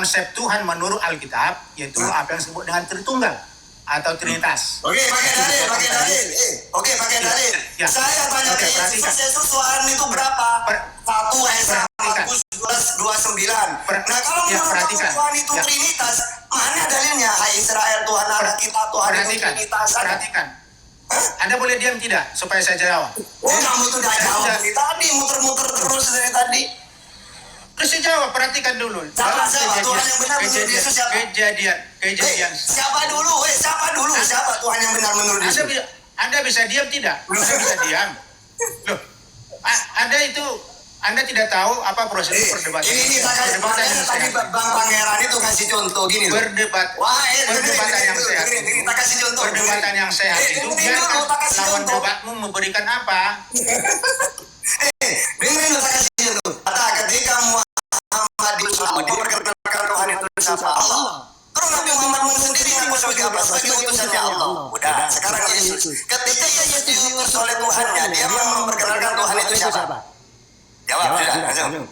konsep Tuhan menurut Alkitab, yaitu apa yang disebut dengan Tritunggal atau Trinitas. Oke, pakai dalil. Oke, pakai dalil. Ya. Saya tanya ke Yesus Tuhan itu berapa? 1 Esra 29. Nah, kalau menurut Tuhan itu Trinitas, mana dalilnya? Hai Israel, Tuhan Allah kita, Tuhan itu Trinitas. Perhatikan. Anda boleh diam tidak supaya saya jawab? Kamu itu udah jawab dari tadi, muter-muter terus dari tadi. Terus saya jawab, perhatikan dulu. Siapa? Tuhan yang benar menurut Yesus siapa? Kejadian. Siapa dulu? Siapa Tuhan yang benar menurut Yesus? Anda bisa diam tidak? Saya bisa diam. Loh, Anda tidak tahu apa proses perdebatan. Ini tadi Bang Pangeran itu kasih contoh gini. Perdebatan yang sehat. Kita kasih contoh. Perdebatan yang sehat itu biarkan lawan debatmu memberikan apa? Dengerin saya kasih contoh. Ketika Muhammad diperkenalkan Tuhan itu siapa? Allah. Terus Nabi Muhammad sendiri ngaku sebagai apa? Sebagai utusannya Allah. Udah, sekarang Yesus. Ketika Yesus diutus oleh Tuhannya, dia memperkenalkan Tuhan itu siapa? Jawab sudah, langsung.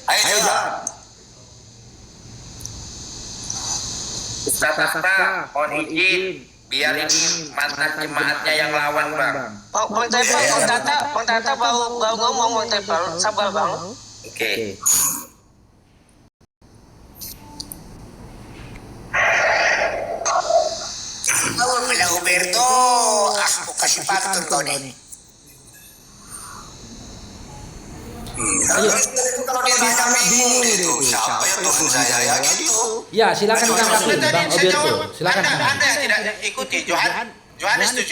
Ayo jawab. Ustaz, mohon izin biar ini mantan jemaatnya yang lawan, Bang. Bang Tata baru ngomong, sabar Bang. Oke. Bila Huberto, aku kasih pantun kau nih. Kalau dia tanya bingung itu, siapa ya Tuhan saya ya gitu. Ya, silakan tanggapi Bang Roberto. Silakan. Anda tidak ikuti Yohanes 17,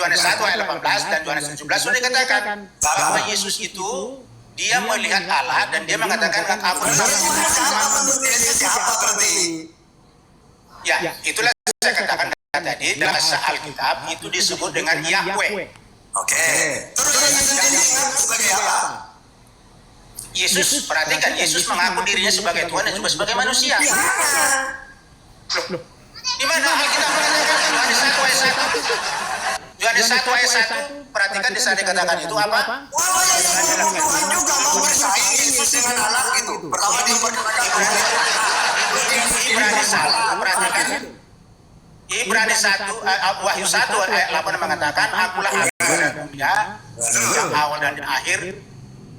Yohanes 1 ayat 18 dan Yohanes 17 sudah dikatakan bahwa Yesus itu dia melihat Allah dan dia mengatakan aku siapa berarti? Ya, itulah saya katakan tadi dalam bahasa Alkitab itu disebut dengan Yahweh. Oke. Terus sebagai apa? Yesus, perhatikan, Yesus mengaku dirinya sebagai Tuhan dan juga sebagai manusia. Loh, di mana Alkitab mengatakan Yohanes 1 ayat 1? Yohanes 1 ayat 1, perhatikan di sana dikatakan itu apa? Wah, Tuhan juga mau bersaing Yesus dengan Allah gitu. Pertama diperkenalkan Ibrani 1, perhatikan. Ibrani 1, Wahyu 1 ayat 8 mengatakan, akulah Alfa dan Omega, yang awal dan akhir,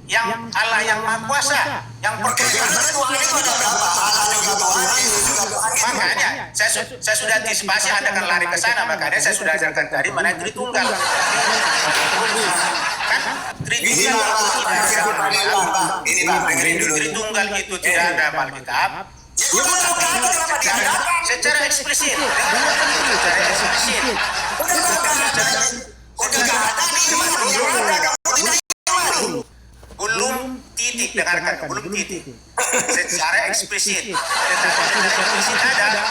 yang Allah yang Maha Kuasa, yang perkasa. Tuhan itu ada berapa? Allah juga Tuhan, Yesus juga Tuhan. Makanya saya sudah antisipasi Anda akan lari ke sana, makanya saya sudah ajarkan tadi mana Tritunggal. Kan Tritunggal itu tidak ada Alkitab. Secara eksplisit. Belum titik, dengarkan, belum titik. Secara eksplisit. Tetapi eksplisit ada,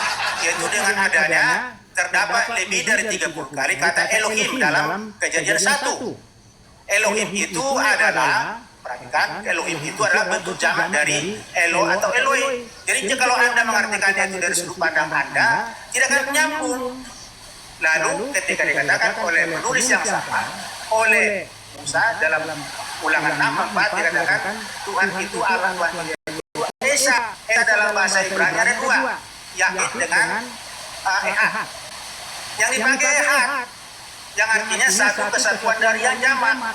yaitu dengan adanya terdapat lebih dari 30 kali kata Elohim dalam Kejadian 1. Elohim itu adalah, perhatikan, Elohim itu adalah bentuk jamak dari Elo atau Eloi. Jadi kalau Anda mengartikannya itu dari sudut pandang Anda, tidak akan nyambung. Lalu ketika dikatakan oleh penulis yang sama, oleh Musa dalam Ulangan 6:4 dikatakan Tuhan itu Allah, Tuhan itu Esa. Esa dalam bahasa Ibrani ada dua, Yahid dengan Ehad. Yang dipakai Ehad, yang artinya satu kesatuan dari yang jamak.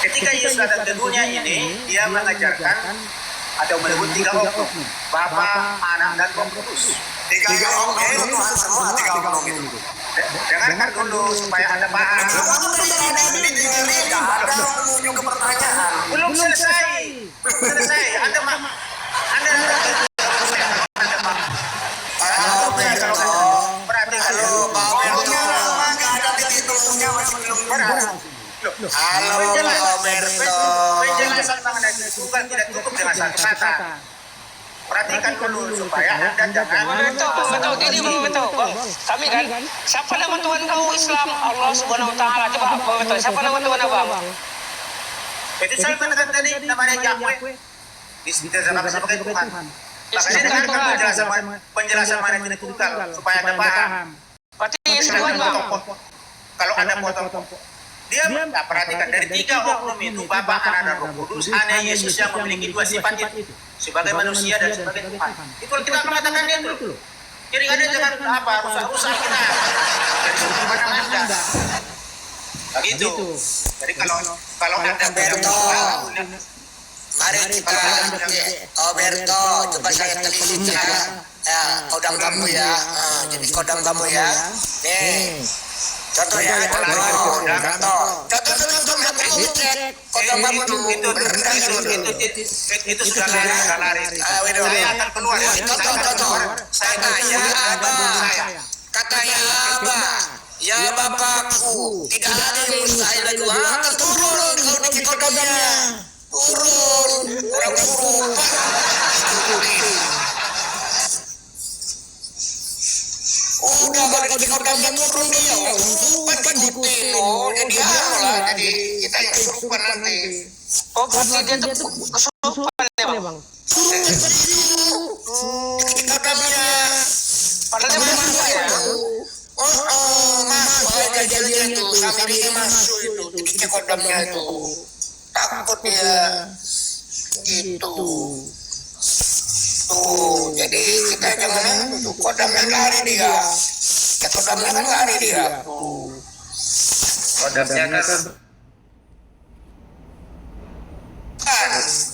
Ketika Yesus datang ke dunia ini, dia mengajarkan atau menyebut 3 oknum, Bapa, Anak, dan Roh Kudus. 3 oknum itu Tuhan semua, 3 oknum itu. Dengarkan dulu supaya Anda paham. Belum selesai. Anda penjelasan mengenai Tritunggal tidak cukup dengan satu kata. Perhatikan dulu supaya Anda jangan Betul, gini betul. Kami kan, siapa nama Tuhan kau Islam? Allah Subhanahu Wa Taala. Coba betul. Siapa nama Tuhan abang? Itu saya katakan tadi namanya Yahweh. Disebut sebagai Tuhan. Makanya dengarkan penjelasan mana Tritunggal supaya Anda paham. Berarti Yesus Tuhan bang. Kalau Anda potong Dia perhatikan dari 3 oknum itu, Bapa, Anak, dan Roh Kudus, hanya Yesus yang memiliki 2 sifat itu, sebagai manusia dan sebagai Tuhan. Itu kita mengatakan itu. Jadi ada jangan rusak kita dari sudut pandang Anda. Begitu. Jadi kalau Anda Mari kita Berto, coba saya telisik ya kodam kamu ya. Jadi kodam kamu ya. Nih. Contoh ya, contoh kodam kamu itu sudah lari. Saya akan keluar. Contoh. Saya tanya Abah. Katanya Abah. Ya Bapakku, tidak ada yang mustahil lagi. Turun kalau bikin kodamnya. Turun, orang suruh. Udah kalau bikin kodamnya turun dia. Kan diikutin loh. Jadi lah. Jadi kita yang kesurupan nanti. Oh, berarti dia tuh kesurupan ya, Bang? Kodamnya. Padahal dia masuk ya. Masuk kejadiannya itu. Sampai dia masuk itu. Jadi kodamnya itu. Takut dia itu tuh, jadi kita jangan kodamnya lari dia, kodamnya kan lari dia. Kodamnya kan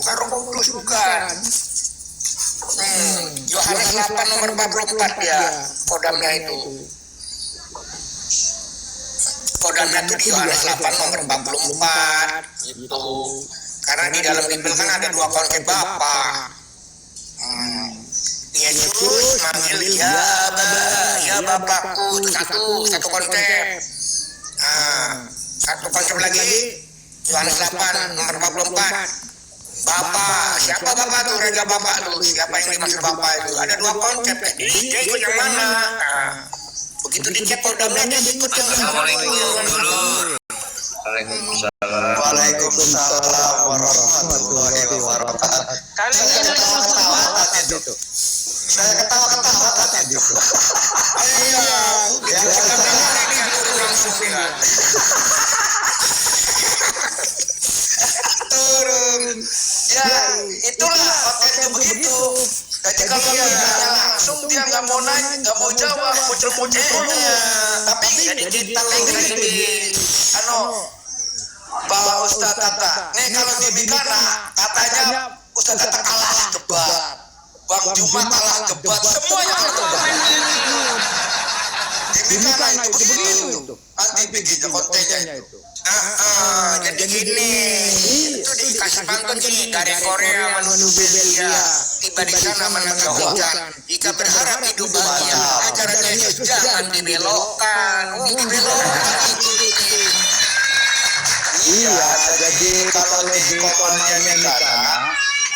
bukan Roh Kudus, bukan. Yohanes 8 nomor 44 dia kodamnya itu. Kodamnya itu di Yohanes 8 nomor 44 gitu. Karena di dalam Bible kan ada 2 konsep Bapa. Yesus manggil ya Bapakku, itu satu konsep. Satu konsep lagi Yohanes 8 nomor 44. Bapa, siapa Bapa itu? Raja Bapa itu, siapa yang dimaksud Bapa itu? Ada 2 konsep. Jadi dia ikut yang mana? Begitu dicek kodamnya ikut yang Assalamualaikum. Waalaikumsalam warahmatullahi wabarakatuh. Kalian ini Itu. Saya ketawa-ketawa tadi. Iya, ya langsung ya. Turun. Ya, itulah potensi begitu. Jadi kalau dia langsung dia nggak mau naik, nggak mau jawab, muncul-munculnya. Tapi jadi kita lagi di Pak Ustadz Tata. Nih kalau di Bikana katanya Ustadz Tata kalah debat. Bang Juma kalah debat. Semuanya kalah debat. Di Bikana itu begitu. Nanti bikin kontennya itu. Jadi gini, itu dikasih pantun sih dari Korea menuju Belgia. Tiba di sana menangkap hujan. Jika berharap hidup bahagia, ajaran Yesus jangan dibelokkan. Dibelokkan Iya, jadi kalau di kokonnya Bikana